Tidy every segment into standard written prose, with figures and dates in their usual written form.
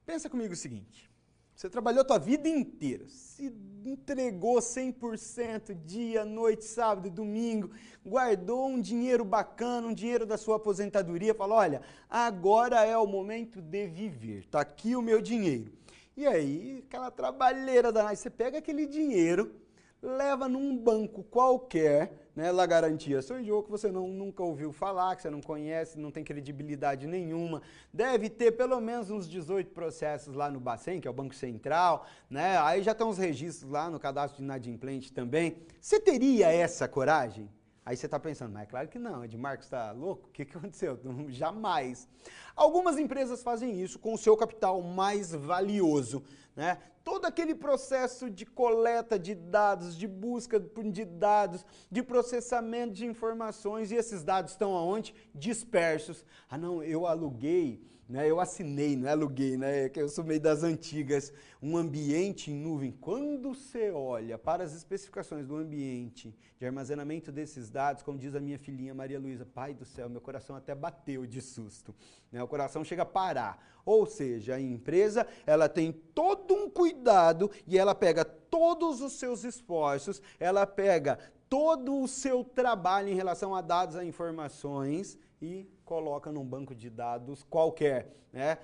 Pensa comigo o seguinte, você trabalhou a tua vida inteira, se entregou 100% dia, noite, sábado e domingo, guardou um dinheiro bacana, um dinheiro da sua aposentadoria, falou, olha, agora é o momento de viver, tá aqui o meu dinheiro. E aí, aquela trabalheira danada, você pega aquele dinheiro, leva num banco qualquer, né, La Garantia Sojou, que você nunca ouviu falar, que você não conhece, não tem credibilidade nenhuma, deve ter pelo menos uns 18 processos lá no Bacen, que é o Banco Central, né, aí já estão os registros lá no cadastro de inadimplente também. Você teria essa coragem? Aí você está pensando, mas é claro que não, Edmarcos está louco? O que aconteceu? Jamais. Algumas empresas fazem isso com o seu capital mais valioso, né? Todo aquele processo de coleta de dados, de busca de dados, de processamento de informações, e esses dados estão aonde? Dispersos. Ah não, eu aluguei, né? Eu assinei, não é aluguei, né? Que eu sou meio das antigas, um ambiente em nuvem. Quando você olha para as especificações do ambiente de armazenamento desses dados, como diz a minha filhinha Maria Luísa, pai do céu, meu coração até bateu de susto, né? O coração chega a parar. Ou seja, a empresa, ela tem todo um cuidado e ela pega todos os seus esforços, ela pega todo o seu trabalho em relação a dados, a informações e coloca num banco de dados qualquer, né?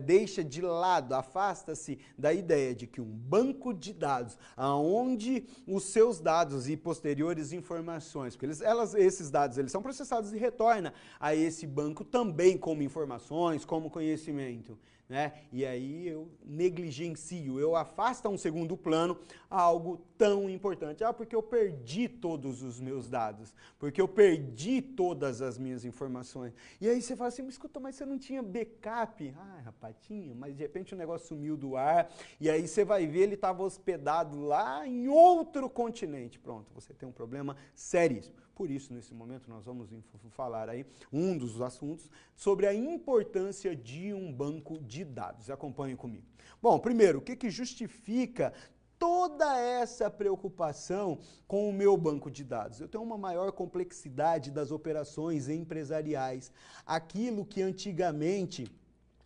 Deixa de lado, afasta-se da ideia de que um banco de dados, aonde os seus dados e posteriores informações, porque esses dados eles são processados e retorna a esse banco também como informações, como conhecimento, né? E aí eu negligencio, eu afasto a um segundo plano algo tão importante. Ah, porque eu perdi todos os meus dados, porque eu perdi todas as minhas informações. E aí você fala assim, escuta, mas você não tinha backup? Ah, rapaz, tinha, mas de repente o negócio sumiu do ar, e aí você vai ver, ele estava hospedado lá em outro continente. Pronto, você tem um problema seríssimo. Por isso, nesse momento, nós vamos falar aí, um dos assuntos, sobre a importância de um banco de dados. Acompanhe comigo. Bom, primeiro, o que justifica toda essa preocupação com o meu banco de dados? Eu tenho uma maior complexidade das operações empresariais. Aquilo que antigamente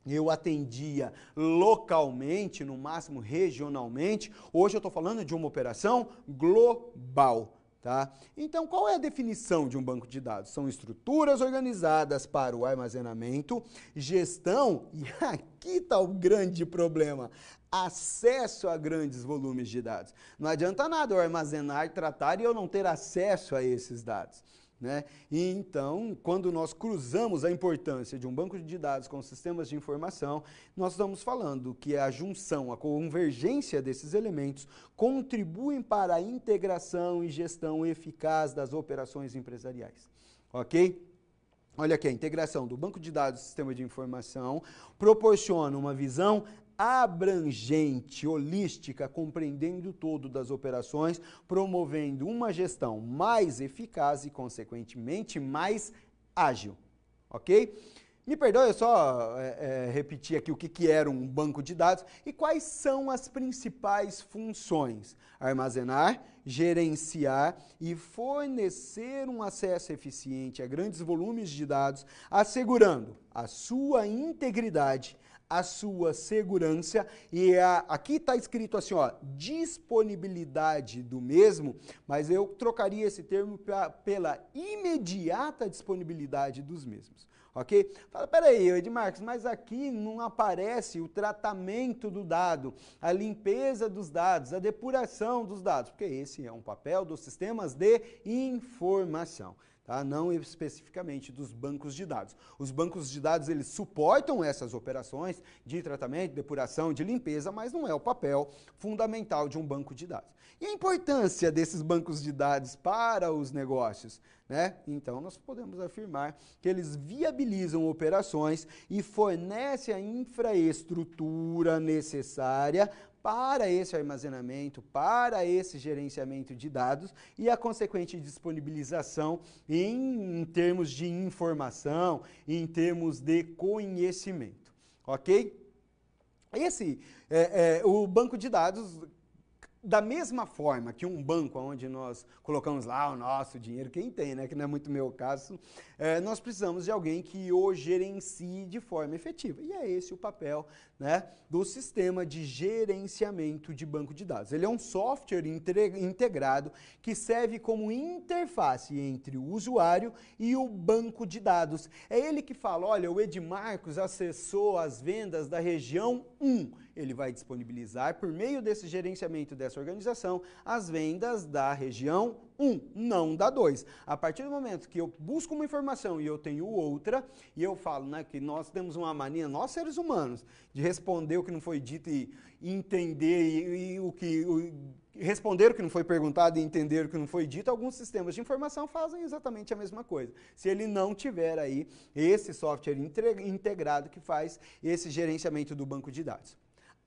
eu atendia localmente, no máximo regionalmente, hoje eu estou falando de uma operação global. Tá? Então, qual é a definição de um banco de dados? São estruturas organizadas para o armazenamento, gestão, e aqui está o grande problema, acesso a grandes volumes de dados. Não adianta nada eu armazenar, tratar e eu não ter acesso a esses dados, né? E então, quando nós cruzamos a importância de um banco de dados com sistemas de informação, nós estamos falando que a junção, a convergência desses elementos contribuem para a integração e gestão eficaz das operações empresariais, ok? Olha aqui, a integração do banco de dados e sistema de informação proporciona uma visão abrangente, holística, compreendendo todo das operações, promovendo uma gestão mais eficaz e, consequentemente, mais ágil, ok? Me perdoe, eu só repetir aqui o que era um banco de dados e quais são as principais funções. Armazenar, gerenciar e fornecer um acesso eficiente a grandes volumes de dados, assegurando a sua integridade, a sua segurança e aqui está escrito assim, ó, disponibilidade do mesmo, mas eu trocaria esse termo pela imediata disponibilidade dos mesmos. Ok? Fala, peraí, Edmarcos, mas aqui não aparece o tratamento do dado, a limpeza dos dados, a depuração dos dados, porque esse é um papel dos sistemas de informação. Tá? Não especificamente dos bancos de dados. Os bancos de dados, eles suportam essas operações de tratamento, depuração, de limpeza, mas não é o papel fundamental de um banco de dados. E a importância desses bancos de dados para os negócios? Né? Então, nós podemos afirmar que eles viabilizam operações e fornecem a infraestrutura necessária para esse armazenamento, para esse gerenciamento de dados e a consequente disponibilização em termos de informação, em termos de conhecimento, ok? O banco de dados Da mesma forma que um banco onde nós colocamos lá o nosso dinheiro, quem tem, né, que não é muito meu caso, nós precisamos de alguém que o gerencie de forma efetiva. E é esse o papel, né, do sistema de gerenciamento de banco de dados. Ele é um software integrado que serve como interface entre o usuário e o banco de dados. É ele que fala, olha, o Edmarcos acessou as vendas da região 1. Ele vai disponibilizar, por meio desse gerenciamento dessa organização, as vendas da região 1, não da 2. A partir do momento que eu busco uma informação e eu tenho outra, e eu falo, né, que nós temos uma mania, nós seres humanos, de responder o que não foi dito e entender responder o que não foi perguntado e entender o que não foi dito, alguns sistemas de informação fazem exatamente a mesma coisa. Se ele não tiver aí esse software integrado que faz esse gerenciamento do banco de dados.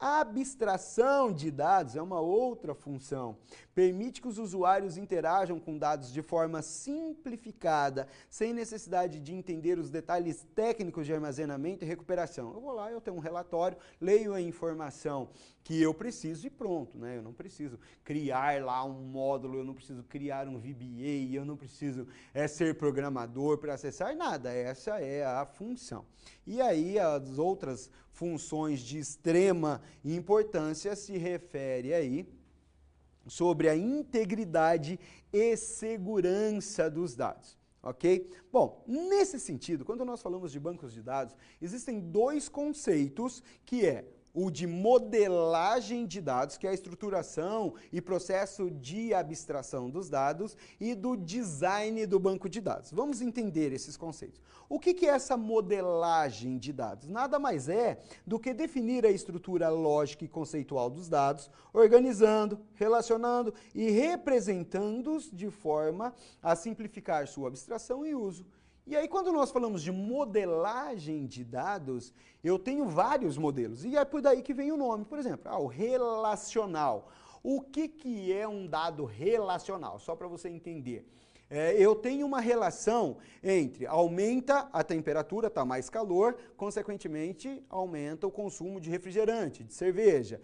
A abstração de dados é uma outra função. Permite que os usuários interajam com dados de forma simplificada, sem necessidade de entender os detalhes técnicos de armazenamento e recuperação. Eu vou lá, eu tenho um relatório, leio a informação que eu preciso e pronto, né? Eu não preciso criar lá um módulo, eu não preciso criar um VBA, eu não preciso ser programador para acessar nada. Essa é a função. E aí as outras funções de extrema importância se refere aí sobre a integridade e segurança dos dados, ok? Bom, nesse sentido, quando nós falamos de bancos de dados, existem dois conceitos que é o de modelagem de dados, que é a estruturação e processo de abstração dos dados, e do design do banco de dados. Vamos entender esses conceitos. O que é essa modelagem de dados? Nada mais é do que definir a estrutura lógica e conceitual dos dados, organizando, relacionando e representando-os de forma a simplificar sua abstração e uso. E aí, quando nós falamos de modelagem de dados, eu tenho vários modelos, e é por daí que vem o nome. Por exemplo, o relacional. O que é um dado relacional? Só para você entender. Eu tenho uma relação entre aumenta a temperatura, está mais calor, consequentemente aumenta o consumo de refrigerante, de cerveja.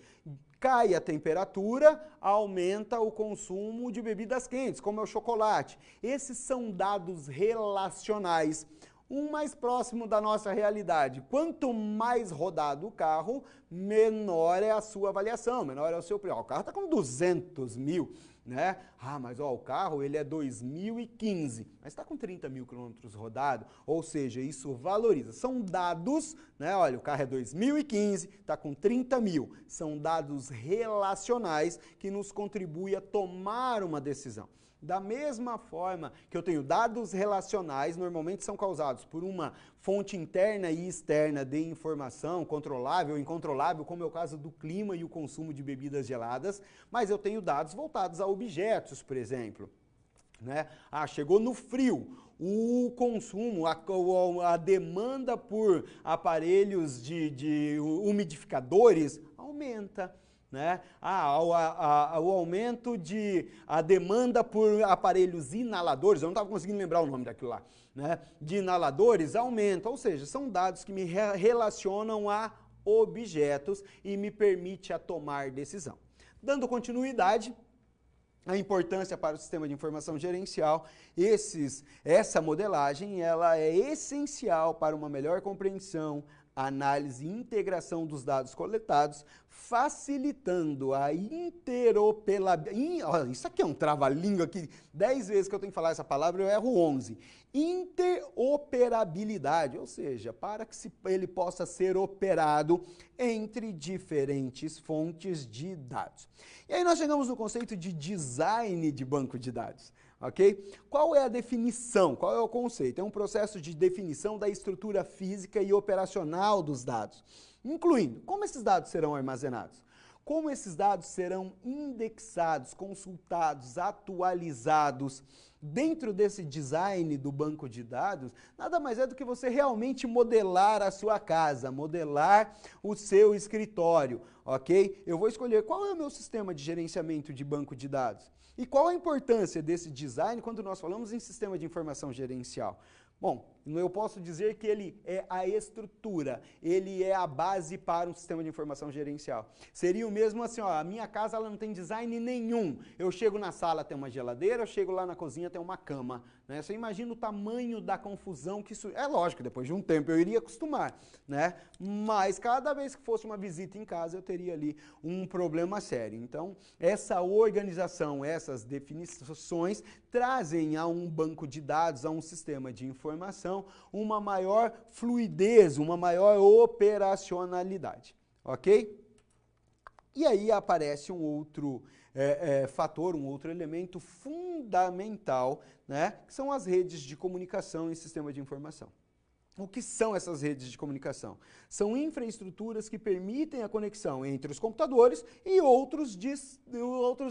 Cai a temperatura, aumenta o consumo de bebidas quentes, como é o chocolate. Esses são dados relacionais, um mais próximo da nossa realidade. Quanto mais rodado o carro, menor é a sua avaliação, menor é o seu preço. O carro está com 200 mil, né? Mas o carro ele é 2015, mas está com 30 mil quilômetros rodado, ou seja, isso valoriza. São dados, né? Olha, o carro é 2015, está com 30 mil. São dados relacionais que nos contribuem a tomar uma decisão. Da mesma forma que eu tenho dados relacionais, normalmente são causados por uma fonte interna e externa de informação, controlável ou incontrolável, como é o caso do clima e o consumo de bebidas geladas, mas eu tenho dados voltados a objetos, por exemplo. Né? Chegou no frio, o consumo, a demanda por aparelhos de umidificadores aumenta. Né? O aumento a demanda por aparelhos inaladores, eu não estava conseguindo lembrar o nome daquilo lá, né? De inaladores aumenta, ou seja, são dados que me relacionam a objetos e me permite a tomar decisão. Dando continuidade, a importância para o sistema de informação gerencial, essa modelagem ela é essencial para uma melhor compreensão, análise e integração dos dados coletados, facilitando a interoperabilidade. Isso aqui é um trava-língua que 10 vezes que eu tenho que falar essa palavra eu erro 11. Interoperabilidade, ou seja, para que ele possa ser operado entre diferentes fontes de dados. E aí nós chegamos no conceito de design de banco de dados. Ok? Qual é a definição? Qual é o conceito? É um processo de definição da estrutura física e operacional dos dados, incluindo como esses dados serão armazenados, como esses dados serão indexados, consultados, atualizados. Dentro desse design do banco de dados, nada mais é do que você realmente modelar a sua casa, modelar o seu escritório, ok? Eu vou escolher qual é o meu sistema de gerenciamento de banco de dados. E qual a importância desse design quando nós falamos em sistema de informação gerencial? Bom, Eu posso dizer que ele é a estrutura, ele é a base para um sistema de informação gerencial. Seria o mesmo assim, ó, a minha casa ela não tem design nenhum. Eu chego na sala, tem uma geladeira, eu chego lá na cozinha, tem uma cama. Né? Você imagina o tamanho da confusão que isso... É lógico, depois de um tempo eu iria acostumar, né? Mas cada vez que fosse uma visita em casa, eu teria ali um problema sério. Então, essa organização, essas definições trazem a um banco de dados, a um sistema de informação, uma maior fluidez, uma maior operacionalidade, ok? E aí aparece um outro fator, um outro elemento fundamental, né, que são as redes de comunicação e sistema de informação. O que são essas redes de comunicação? São infraestruturas que permitem a conexão entre os computadores e outros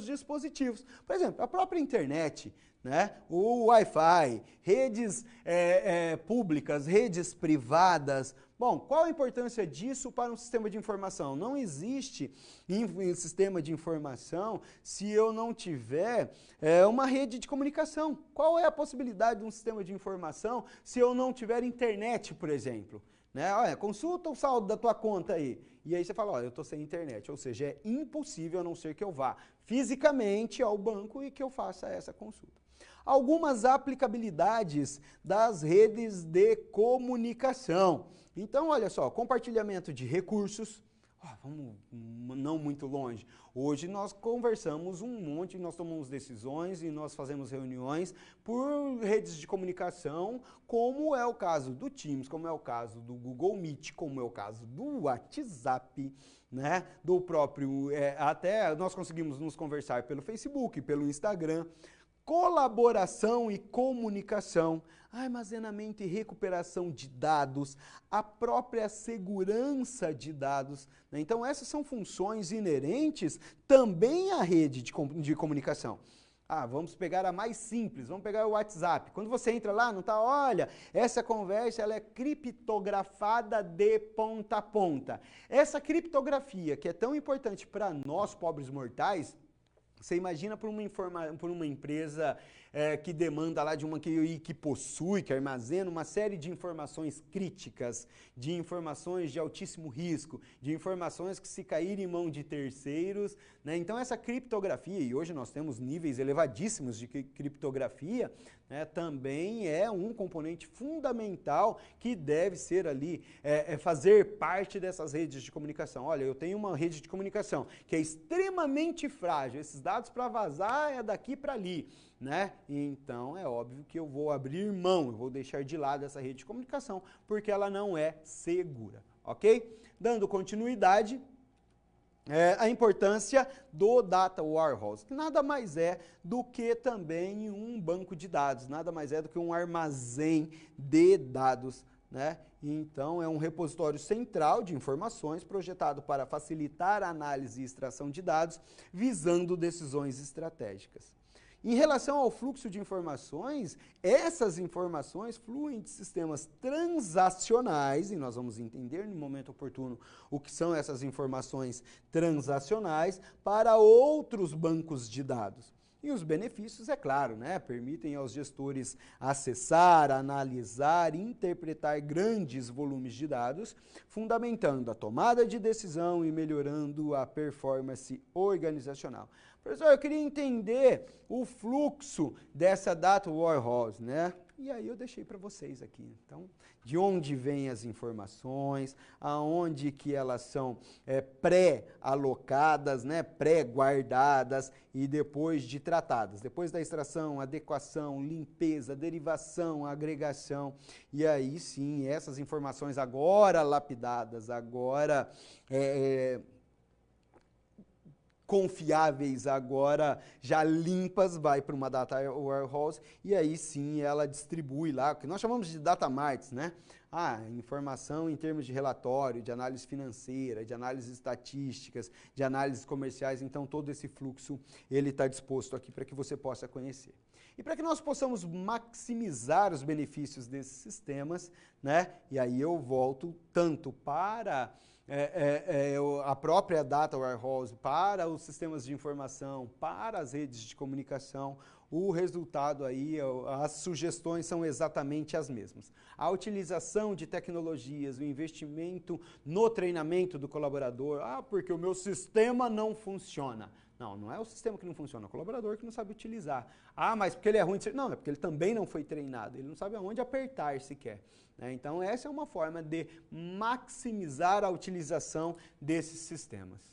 dispositivos. Por exemplo, a própria internet, né? O Wi-Fi, redes públicas, redes privadas. Bom, qual a importância disso para um sistema de informação? Não existe sistema de informação se eu não tiver uma rede de comunicação. Qual é a possibilidade de um sistema de informação se eu não tiver internet, por exemplo? Né? Olha, consulta o saldo da tua conta aí. E aí você fala, olha, eu estou sem internet. Ou seja, é impossível a não ser que eu vá fisicamente ao banco e que eu faça essa consulta. Algumas aplicabilidades das redes de comunicação. Então, olha só, compartilhamento de recursos. Vamos não muito longe. Hoje nós conversamos um monte, nós tomamos decisões e nós fazemos reuniões por redes de comunicação, como é o caso do Teams, como é o caso do Google Meet, como é o caso do WhatsApp, né? Do próprio, até nós conseguimos nos conversar pelo Facebook, pelo Instagram. Colaboração e comunicação, armazenamento e recuperação de dados, a própria segurança de dados. Né? Então, essas são funções inerentes também à rede de comunicação. Vamos pegar a mais simples, vamos pegar o WhatsApp. Quando você entra lá, não está, olha, essa conversa ela é criptografada de ponta a ponta. Essa criptografia, que é tão importante para nós, pobres mortais, você imagina por uma empresa que demanda lá que possui, que armazena uma série de informações críticas, de informações de altíssimo risco, de informações que se caírem em mão de terceiros, né? Então essa criptografia, e hoje nós temos níveis elevadíssimos de criptografia, né, também é um componente fundamental que deve ser ali, fazer parte dessas redes de comunicação. Olha, eu tenho uma rede de comunicação que é extremamente frágil, esses dados para vazar é daqui para ali, né? Então é óbvio que eu vou abrir mão, eu vou deixar de lado essa rede de comunicação, porque ela não é segura, ok? Dando continuidade, a importância do Data Warehouse, que nada mais é do que também um banco de dados, nada mais é do que um armazém de dados, né? Então, é um repositório central de informações projetado para facilitar a análise e extração de dados, visando decisões estratégicas. Em relação ao fluxo de informações, essas informações fluem de sistemas transacionais, e nós vamos entender no momento oportuno o que são essas informações transacionais, para outros bancos de dados. E os benefícios, é claro, né, permitem aos gestores acessar, analisar e interpretar grandes volumes de dados, fundamentando a tomada de decisão e melhorando a performance organizacional. Professor, eu queria entender o fluxo dessa Data Warehouse, né? E aí eu deixei para vocês aqui. Então, de onde vêm as informações, aonde que elas são pré-alocadas, né, pré-guardadas e depois de tratadas. Depois da extração, adequação, limpeza, derivação, agregação. E aí sim, essas informações agora lapidadas, agora confiáveis, agora já limpas, vai para uma Data Warehouse e aí sim ela distribui lá, o que nós chamamos de Data Marts, né? Informação em termos de relatório, de análise financeira, de análises estatísticas, de análises comerciais, então todo esse fluxo ele está disposto aqui para que você possa conhecer. E para que nós possamos maximizar os benefícios desses sistemas, né? E aí eu volto tanto para a própria Data Warehouse para os sistemas de informação, para as redes de comunicação, o resultado aí, as sugestões são exatamente as mesmas. A utilização de tecnologias, o investimento no treinamento do colaborador, porque o meu sistema não funciona. Não, não é o sistema que não funciona, é o colaborador que não sabe utilizar. Mas porque ele é ruim de... Não, é porque ele também não foi treinado, ele não sabe aonde apertar sequer. Então essa é uma forma de maximizar a utilização desses sistemas.